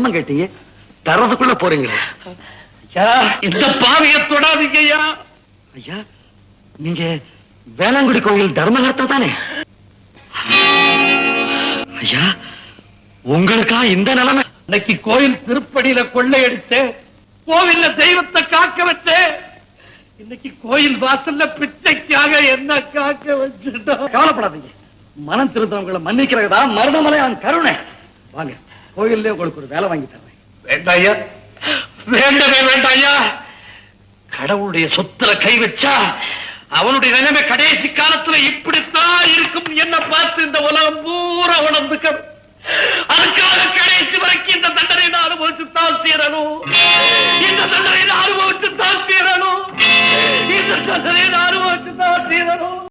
தர்மம் கேட்டீங்க, தர்றதுக்குள்ள போறீங்களே. ஐயா, இந்த பாவிய தொடாதீங்க ஐயா. ஐயா, நீங்க வேளாங்குடி கோயில் தர்மகர்த்தா தானே? ஐயா, உங்களுக்கா இந்த நிலைமை? இன்னைக்கு கோயில் திருப்படியில கொள்ளையடிச்சு கோவில்ல தெய்வத்தை காக்க வச்சு, இன்னைக்கு கோயில் வாசல்ல பிச்சைக்காக என்ன காக்க வச்சுட்டோம். கவலைப்படாதீங்க, மனம் திருந்தவங்களை மன்னிக்கிறதா மருதமலை கருணை. வாங்க, கோயில்ல உங்களுக்கு ஒரு வேலை வாங்கி தரேன். வேண்டாம் ஐயா, வேண்டவே வேண்டாம் ஐயா. கடவுளுடைய சொத்துல கை வச்சா அவனுடைய நிலைமை கடைசி காலத்துல இப்படித்தான் இருக்கும். என்ன பார்த்து இந்த உலகம் பூரா உணர்ந்துக்கணும். அதுக்காக கடைசி வரைக்கும் இந்த தண்டனை அனுபவிச்சு தான் தீரணும். இந்த தண்டனை அனுபவிச்சு தான் தீரணும். இந்த தண்டனை அனுபவிச்சு தான் தீரணும்.